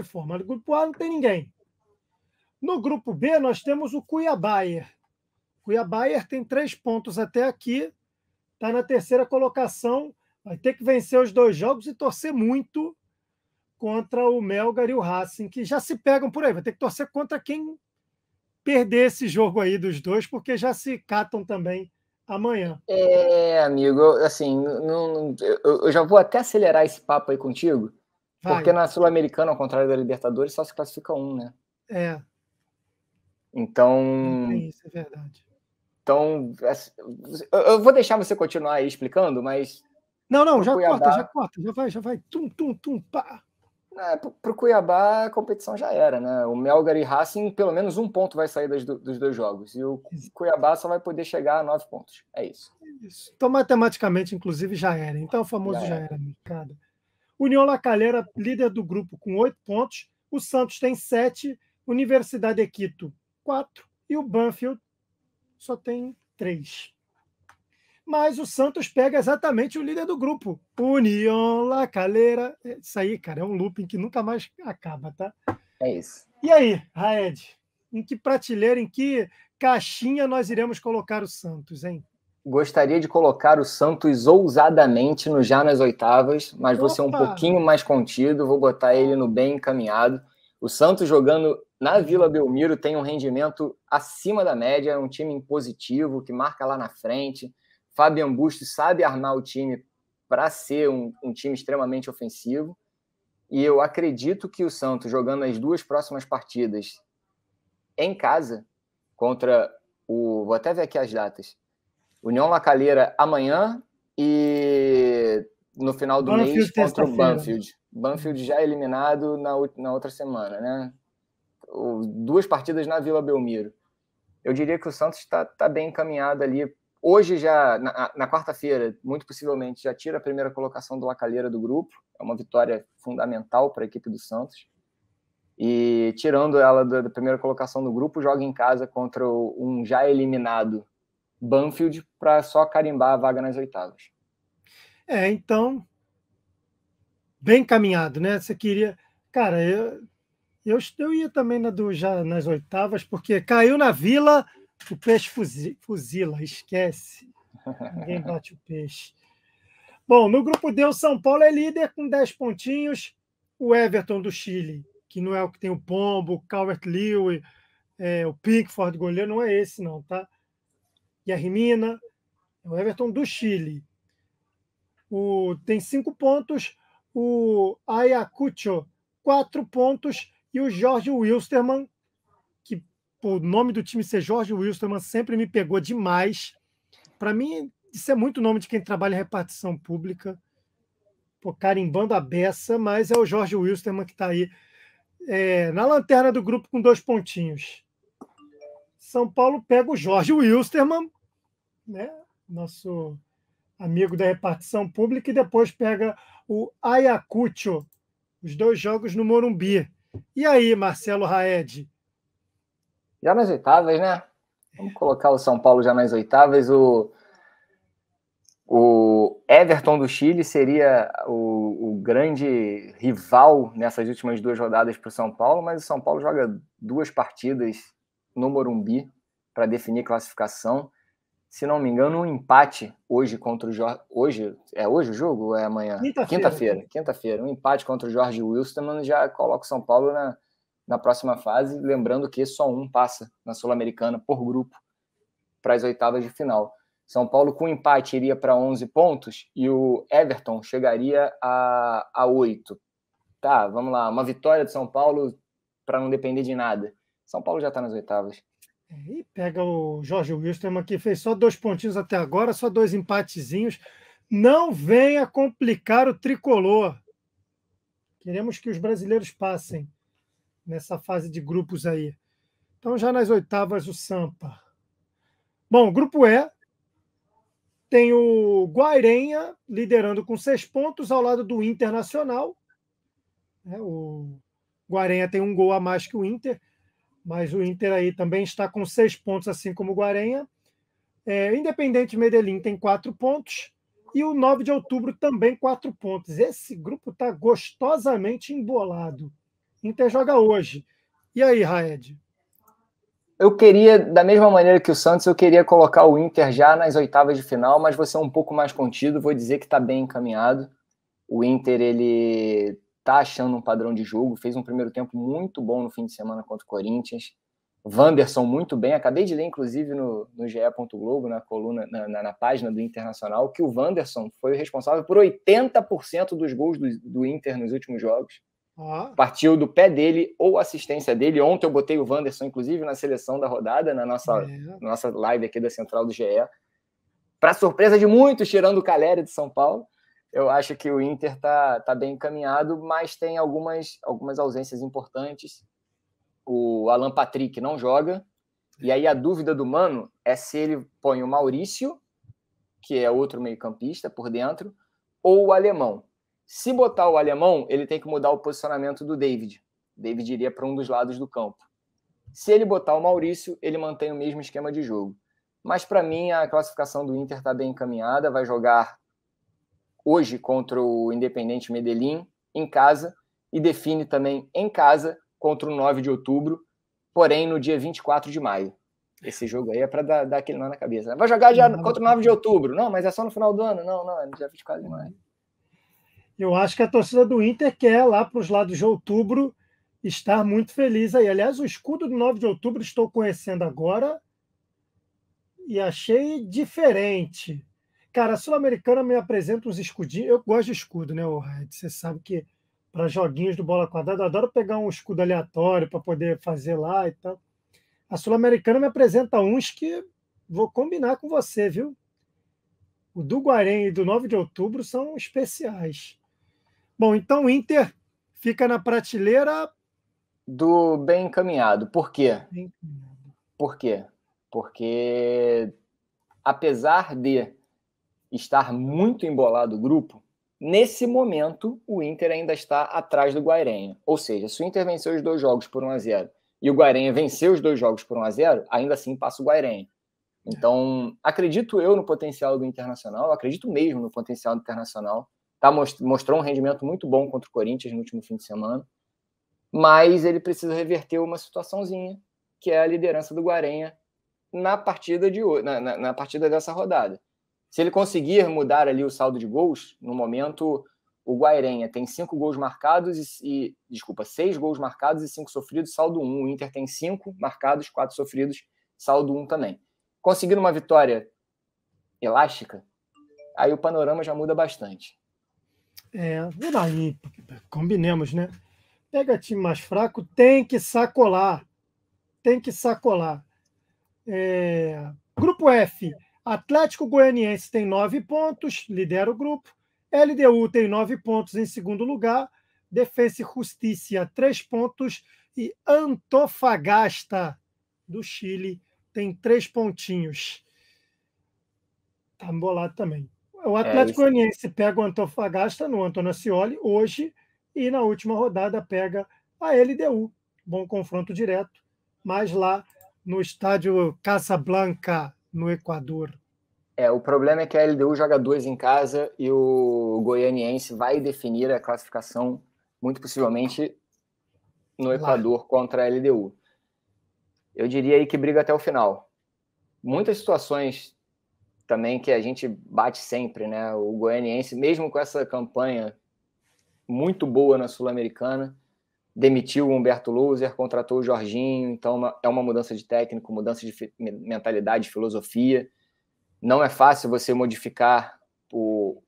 forma. No grupo A não tem ninguém. No grupo B, nós temos o Cuiabá. Cuiabá tem 3 pontos até aqui, está na terceira colocação, vai ter que vencer os 2 jogos e torcer muito contra o Melgar e o Racing, que já se pegam por aí. Vai ter que torcer contra quem perder esse jogo aí dos dois, porque já se catam também amanhã. Amigo, assim, eu já vou até acelerar esse papo aí contigo, porque na Sul-Americana, ao contrário da Libertadores, só se classifica um, né? Então... Isso é verdade. Então, eu vou deixar você continuar aí explicando, mas... Não, já Cuiabá... corta, já vai, pá. Para o Cuiabá, a competição já era, né? O Melgar e Racing, pelo menos 1 ponto vai sair dos 2 jogos. E o Cuiabá só vai poder chegar a 9 pontos. É isso. Então, matematicamente, inclusive, já era. Então, o famoso já era, mercado. União La Calera, líder do grupo, com 8 pontos. O Santos tem 7. Universidade de Quito, 4. E o Banfield só tem 3. Mas o Santos pega exatamente o líder do grupo. União La Calera. Isso aí, cara, é um looping que nunca mais acaba, tá? É isso. E aí, Raed? Em que prateleira, em que caixinha nós iremos colocar o Santos, hein? Gostaria de colocar o Santos ousadamente já nas oitavas, mas vou ser um pouquinho mais contido, vou botar ele no bem encaminhado. O Santos jogando na Vila Belmiro tem um rendimento acima da média, é um time positivo, que marca lá na frente. Fabian Bustos sabe armar o time para ser um time extremamente ofensivo. E eu acredito que o Santos, jogando as 2 próximas partidas em casa, contra o... Vou até ver aqui as datas. União La Calera amanhã e no final do mês contra o Banfield. Banfield já eliminado na outra semana, né? 2 partidas na Vila Belmiro. Eu diria que o Santos está bem encaminhado ali. Hoje, já na quarta-feira, muito possivelmente, já tira a primeira colocação do La Calera do grupo. É uma vitória fundamental para a equipe do Santos. E tirando ela da primeira colocação do grupo, joga em casa contra um já eliminado Banfield para só carimbar a vaga nas oitavas. Então, bem encaminhado, né? Você queria... Cara, eu ia também já nas oitavas, porque caiu na Vila, o peixe fuzila, esquece. Ninguém bate o peixe. Bom, no grupo D, o São Paulo é líder com 10 pontinhos. O Everton do Chile, que não é o que tem o Pombo, o Calvert-Lewin, o Pickford, goleiro, não é esse não, tá? E a Rimina, o Everton do Chile. Tem 5 pontos. O Ayacucho, 4 pontos. E o Jorge Wilstermann, que o nome do time ser Jorge Wilstermann sempre me pegou demais. Para mim, isso é muito nome de quem trabalha em repartição pública. Pô, carimbando a beça, mas é o Jorge Wilstermann que está aí na lanterna do grupo com 2 pontinhos. São Paulo pega o Jorge Wilstermann, né? Nosso amigo da repartição pública, e depois pega o Ayacucho, os 2 jogos no Morumbi. E aí, Marcelo Raed? Já nas oitavas, né? Vamos colocar o São Paulo já nas oitavas. O Everton do Chile seria o grande rival nessas últimas 2 rodadas para o São Paulo, mas o São Paulo joga 2 partidas no Morumbi para definir classificação. Se não me engano, um empate hoje contra o Jorge... Hoje o jogo ou é amanhã? Quinta-feira. Um empate contra o Jorge Wilstermann já coloca o São Paulo na próxima fase, lembrando que só um passa na Sul-Americana por grupo para as oitavas de final. São Paulo, com empate, iria para 11 pontos e o Everton chegaria a 8. Tá, vamos lá. Uma vitória de São Paulo para não depender de nada. São Paulo já está nas oitavas. E pega o Jorge Wilstermann, que fez só 2 pontinhos até agora, só 2 empatezinhos. Não venha complicar o tricolor. Queremos que os brasileiros passem nessa fase de grupos aí. Então, já nas oitavas, o Sampa. Bom, grupo E tem o Guairenha liderando com 6 pontos ao lado do Internacional. O Guairenha tem 1 gol a mais que o Inter, mas o Inter aí também está com 6 pontos, assim como o Guairenha. Independente Medellín tem 4 pontos e o 9 de outubro também 4 pontos. Esse grupo está gostosamente embolado. Inter joga hoje. E aí, Raed? Eu queria, da mesma maneira que o Santos, eu queria colocar o Inter já nas oitavas de final, mas vou ser um pouco mais contido, vou dizer que está bem encaminhado. O Inter, ele tá achando um padrão de jogo, fez um primeiro tempo muito bom no fim de semana contra o Corinthians. Wanderson muito bem, acabei de ler, inclusive, no GE. Globo, na coluna, na página do Internacional, que o Wanderson foi o responsável por 80% dos gols do Inter nos últimos jogos. Partiu do pé dele ou assistência dele. Ontem eu botei o Wanderson, inclusive, na seleção da rodada, na nossa live aqui da Central do GE. Para surpresa de muitos, tirando o Caleri de São Paulo, eu acho que o Inter tá bem encaminhado, mas tem algumas ausências importantes. O Alan Patrick não joga, e aí a dúvida do Mano é se ele põe o Maurício, que é outro meio-campista por dentro, ou o Alemão. Se botar o Alemão, ele tem que mudar o posicionamento do David. O David iria para um dos lados do campo. Se ele botar o Maurício, ele mantém o mesmo esquema de jogo. Mas, para mim, a classificação do Inter está bem encaminhada. Vai jogar hoje contra o Independente Medellín, em casa, e define também em casa contra o 9 de outubro, porém no dia 24 de maio. Esse jogo aí é para dar aquele nó na cabeça. Vai jogar já contra o 9 de outubro. Não, mas é só no final do ano. Não, é no dia 24 de maio. Eu acho que a torcida do Inter quer, lá para os lados de outubro, estar muito feliz aí. Aliás, o escudo do 9 de outubro estou conhecendo agora e achei diferente. Cara, a Sul-Americana me apresenta uns escudinhos. Eu gosto de escudo, né, Red? Você sabe que para joguinhos do bola quadrada, eu adoro pegar um escudo aleatório para poder fazer lá e tal. A Sul-Americana me apresenta uns que vou combinar com você, viu? O do Guarém e do 9 de outubro são especiais. Bom, então o Inter fica na prateleira do bem encaminhado. Por quê? Por quê? Porque, apesar de estar muito embolado o grupo, nesse momento o Inter ainda está atrás do Guairenha. Ou seja, se o Inter venceu os 2 jogos por 1-0 e o Guairenha venceu os 2 jogos por 1-0, ainda assim passa o Guairenha. Então, acredito eu no potencial do Internacional, acredito mesmo no potencial do Internacional. Mostrou um rendimento muito bom contra o Corinthians no último fim de semana, mas ele precisa reverter uma situaçãozinha, que é a liderança do Guairenha na partida dessa rodada. Se ele conseguir mudar ali o saldo de gols, no momento o Guairenha tem 6 gols marcados e 5 sofridos, saldo 1. O Inter tem 5 marcados, 4 sofridos, saldo 1 também. Conseguindo uma vitória elástica, aí o panorama já muda bastante. Aí, combinemos, né? Pega time mais fraco, tem que sacolar. Grupo F, Atlético Goianiense tem 9 pontos, lidera o grupo. LDU tem 9 pontos em segundo lugar. Defensa e Justiça, 3 pontos. E Antofagasta, do Chile, tem 3 pontinhos. Tá embolado também. O Atlético Goianiense pega o Antofagasta no Antônio Ascioli hoje e na última rodada pega a LDU. Bom confronto direto, mas lá no estádio Casablanca, no Equador. O problema é que a LDU joga 2 em casa e o Goianiense vai definir a classificação, muito possivelmente, no Equador contra a LDU. Eu diria aí que briga até o final. Muitas situações também que a gente bate sempre, né? O Goianiense, mesmo com essa campanha muito boa na Sul-Americana, demitiu o Humberto Louser, contratou o Jorginho, então é uma mudança de técnico, mudança de mentalidade, de filosofia. Não é fácil você modificar o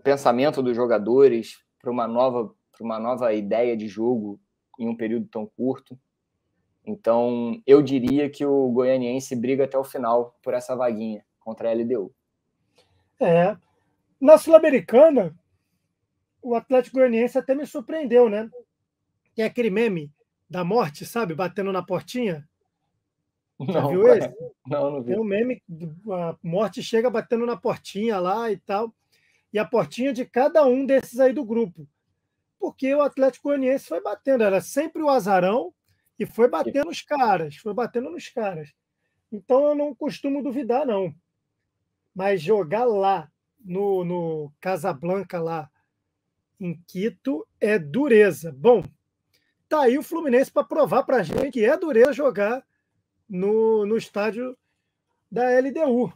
pensamento dos jogadores para uma nova ideia de jogo em um período tão curto. Então, eu diria que o Goianiense briga até o final por essa vaguinha contra a LDU. Na Sul-Americana, o Atlético Goianiense até me surpreendeu, né? Tem aquele meme da morte, sabe? Batendo na portinha. Já viu esse? Não vi. Tem um meme, a morte chega batendo na portinha lá e tal. E a portinha de cada um desses aí do grupo. Porque o Atlético Goianiense foi batendo. Era sempre o azarão e foi batendo nos caras. Então eu não costumo duvidar, não. Mas jogar lá, no Casablanca, lá em Quito, é dureza. Bom, tá aí o Fluminense para provar para a gente que é dureza jogar no estádio da LDU.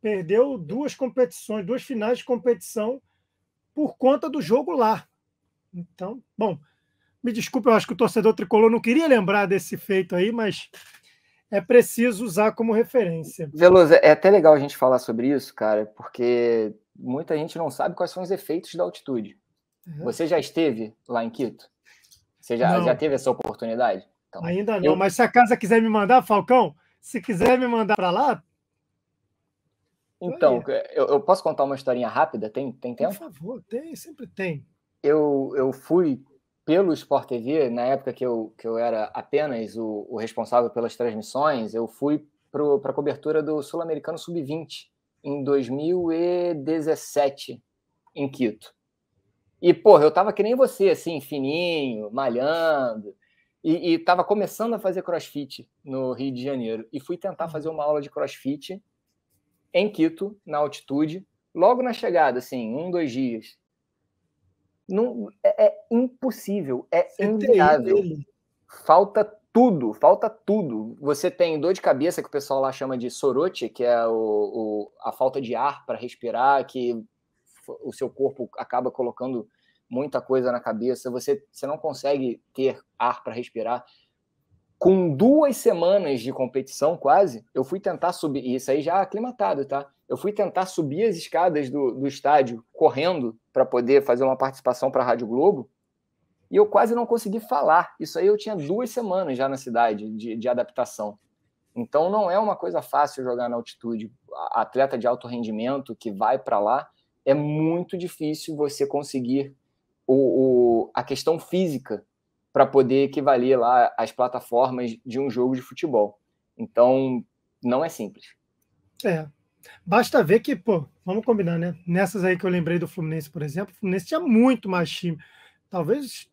Perdeu 2 competições, 2 finais de competição por conta do jogo lá. Então, bom, me desculpe, eu acho que o torcedor tricolor não queria lembrar desse feito aí, mas é preciso usar como referência. Veloso, é até legal a gente falar sobre isso, cara, porque muita gente não sabe quais são os efeitos da altitude. Você já esteve lá em Quito? Você já teve essa oportunidade? Então, ainda não, mas se a casa quiser me mandar, Falcão, se quiser me mandar para lá... Então, eu posso contar uma historinha rápida? Tem tempo? Por favor, sempre tem. Eu fui pelo Sport TV, na época que eu era apenas o responsável pelas transmissões, eu fui para a cobertura do Sul-Americano Sub-20 em 2017, em Quito. E, porra, eu tava que nem você, assim, fininho, malhando, e tava começando a fazer crossfit no Rio de Janeiro. E fui tentar fazer uma aula de crossfit em Quito, na altitude, logo na chegada, assim, 2 dias. Não, é impossível, é inviável. Falta tudo. Você tem dor de cabeça, que o pessoal lá chama de sorote, que é a falta de ar para respirar, que o seu corpo acaba colocando muita coisa na cabeça, você não consegue ter ar para respirar. Com 2 semanas de competição, quase, eu fui tentar subir, isso aí já aclimatado, tá? Eu fui tentar subir as escadas do estádio correndo para poder fazer uma participação para a Rádio Globo, e eu quase não consegui falar. Isso aí eu tinha 2 semanas já na cidade de adaptação. Então não é uma coisa fácil jogar na altitude. A atleta de alto rendimento que vai para lá, é muito difícil você conseguir a questão física para poder equivaler lá às plataformas de um jogo de futebol. Então, não é simples. Basta ver que, pô, vamos combinar, né? Nessas aí que eu lembrei do Fluminense, por exemplo, o Fluminense tinha muito mais time. Talvez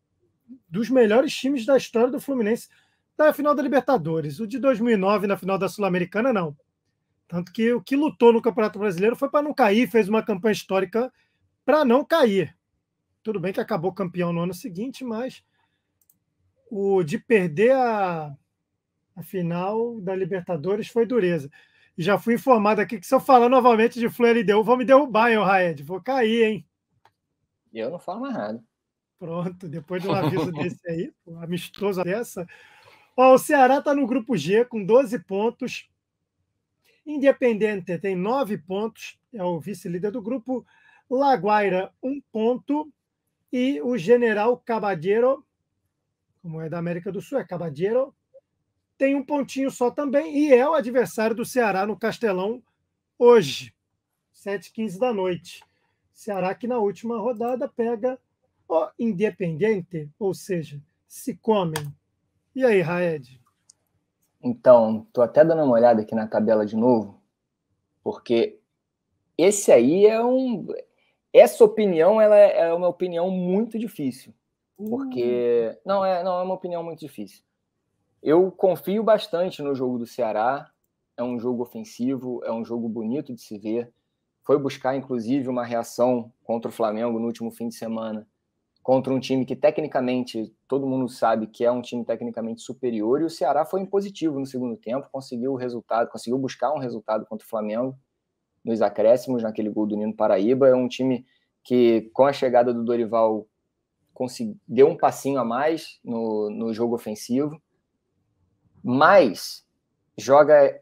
dos melhores times da história do Fluminense da final da Libertadores. O de 2009, na final da Sul-Americana, não. Tanto que o que lutou no Campeonato Brasileiro foi para não cair, fez uma campanha histórica para não cair. Tudo bem que acabou campeão no ano seguinte, mas o de perder a final da Libertadores foi dureza. E já fui informado aqui que se eu falar novamente de Flu-LDU, vão me derrubar, hein, Raed? Vou cair, hein? Eu não falo mais nada. Pronto, depois de um aviso desse aí, amistoso dessa. Ó, o Ceará está no grupo G com 12 pontos. Independente tem 9 pontos, é o vice-líder do grupo. Laguaira, 1 ponto. E o General Caballero, como é da América do Sul, é Caballero, tem 1 pontinho só também e é o adversário do Ceará no Castelão hoje, 7h15 da noite. Ceará que na última rodada pega o Independiente, ou seja, se comem. E aí, Raed? Então, estou até dando uma olhada aqui na tabela de novo, porque esse aí essa opinião, ela é uma opinião muito difícil, porque não é uma opinião muito difícil. Eu confio bastante no jogo do Ceará, é um jogo ofensivo, é um jogo bonito de se ver. Foi buscar, inclusive, uma reação contra o Flamengo no último fim de semana, contra um time que, tecnicamente, todo mundo sabe que é um time tecnicamente superior, e o Ceará foi impositivo no segundo tempo, conseguiu buscar um resultado contra o Flamengo, nos acréscimos, naquele gol do Nino Paraíba. É um time que, com a chegada do Dorival, deu um passinho a mais no jogo ofensivo, mas joga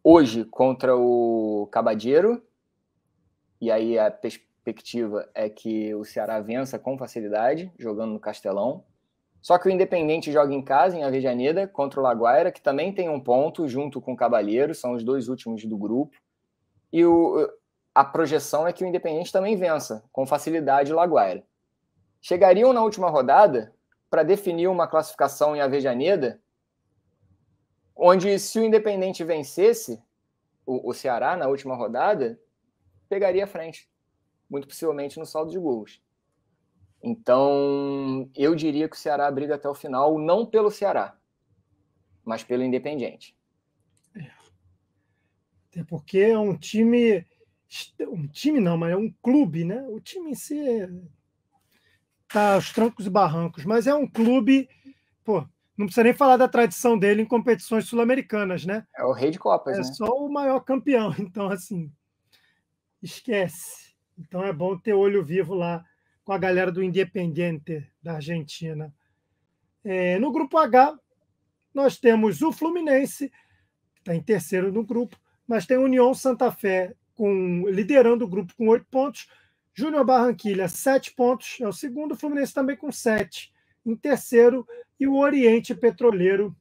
hoje contra o Caballero, e aí a perspectiva é que o Ceará vença com facilidade, jogando no Castelão. Só que o Independente joga em casa, em Avejaneda, contra o Laguaira, que também tem 1 ponto, junto com o Caballero, são os 2 últimos do grupo. E a projeção é que o Independente também vença, com facilidade, o Laguaira. Chegariam na última rodada para definir uma classificação em Avejaneda, onde, se o Independente vencesse o Ceará na última rodada, pegaria a frente, muito possivelmente no saldo de gols. Então, eu diria que o Ceará briga até o final, não pelo Ceará, mas pelo Independente. Até porque é um time não, mas é um clube, né? O time em si tá aos trancos e barrancos, mas é um clube, pô, não precisa nem falar da tradição dele em competições sul-americanas, né? É o rei de Copas, É né? só o maior campeão, então, assim, esquece. Então é bom ter olho vivo lá com a galera do Independiente da Argentina. No grupo H, nós temos o Fluminense, que está em terceiro no grupo, mas tem União Santa Fé liderando o grupo com 8 pontos, Júnior Barranquilla, 7 pontos, é o segundo, o Fluminense também com 7 em terceiro, e o Oriente Petroleiro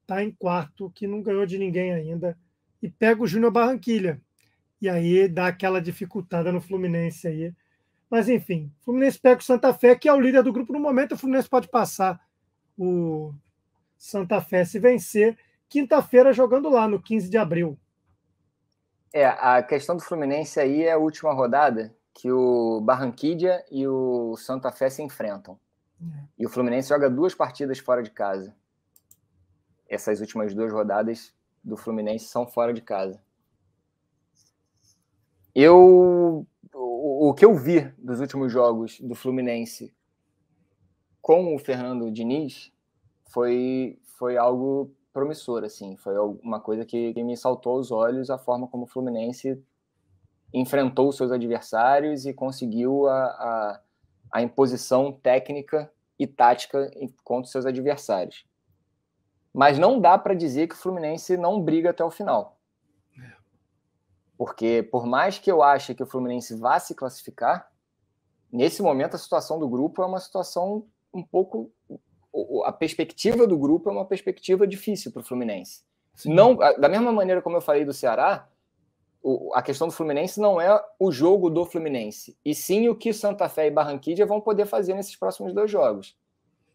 está em quarto, que não ganhou de ninguém ainda, e pega o Júnior Barranquilla. E aí dá aquela dificultada no Fluminense aí. Mas, enfim, o Fluminense pega o Santa Fé, que é o líder do grupo no momento. O Fluminense pode passar o Santa Fé se vencer. Quinta-feira, jogando lá, no 15 de abril. A questão do Fluminense aí é a última rodada, que o Barranquilla e o Santa Fé se enfrentam. E o Fluminense joga 2 partidas fora de casa. Essas últimas 2 rodadas do Fluminense são fora de casa. O que eu vi dos últimos jogos do Fluminense com o Fernando Diniz foi algo promissor, assim. Foi uma coisa que me saltou aos olhos, a forma como o Fluminense enfrentou os seus adversários e conseguiu a imposição técnica e tática contra os seus adversários. Mas não dá para dizer que o Fluminense não briga até o final. Porque, por mais que eu ache que o Fluminense vá se classificar, nesse momento a situação do grupo é uma situação um pouco... A perspectiva do grupo é uma perspectiva difícil para o Fluminense. Não, da mesma maneira como eu falei do Ceará, a questão do Fluminense não é o jogo do Fluminense, e sim o que Santa Fé e Barranquilla vão poder fazer nesses próximos 2 jogos.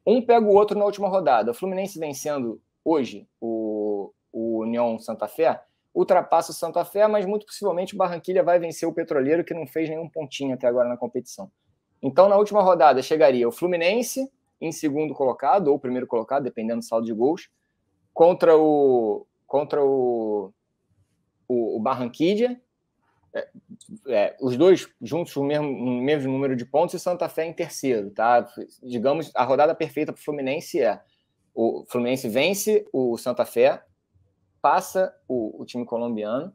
Um pega o outro na última rodada. O Fluminense vencendo hoje o União Santa Fé, ultrapassa o Santa Fé, mas muito possivelmente o Barranquilla vai vencer o Petroleiro, que não fez nenhum pontinho até agora na competição. Então, na última rodada, chegaria o Fluminense em segundo colocado, ou primeiro colocado, dependendo do saldo de gols, contra o Barranquilla, os dois juntos no mesmo número de pontos, e Santa Fé em terceiro, tá? Digamos, a rodada perfeita para o Fluminense o Fluminense vence o Santa Fé, passa o time colombiano,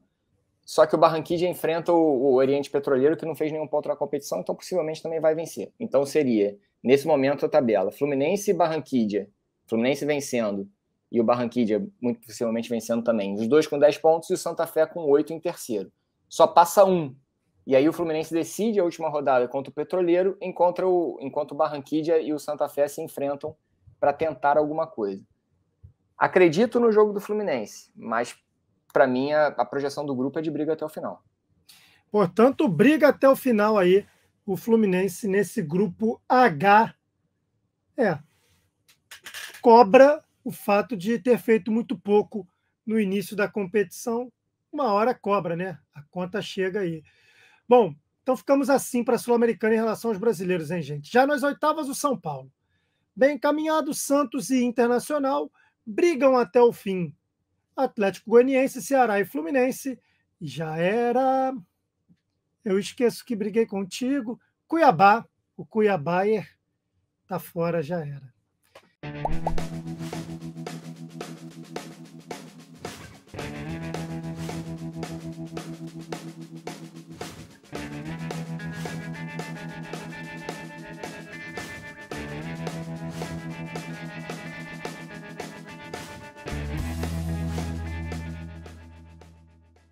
só que o Barranquilla enfrenta o Oriente Petroleiro, que não fez nenhum ponto na competição, então possivelmente também vai vencer. Então seria, nesse momento, a tabela: Fluminense e Barranquilla, Fluminense vencendo, e o Barranquilla muito possivelmente vencendo também. Os dois com 10 pontos e o Santa Fé com 8 em terceiro. Só passa um. E aí o Fluminense decide a última rodada contra o Petroleiro, enquanto o Barranquilla e o Santa Fé se enfrentam para tentar alguma coisa. Acredito no jogo do Fluminense, mas para mim a projeção do grupo é de briga até o final. Portanto, briga até o final aí o Fluminense nesse grupo H. Cobra o fato de ter feito muito pouco no início da competição. Uma hora cobra, né? A conta chega aí. Bom, então ficamos assim para a Sul-Americana em relação aos brasileiros, hein, gente? Já nas oitavas, o São Paulo. Bem encaminhado, Santos e Internacional brigam até o fim. Atlético Goianiense, Ceará e Fluminense. Já era. Eu esqueço que briguei contigo. Cuiabá. O Cuiabá está fora, já era.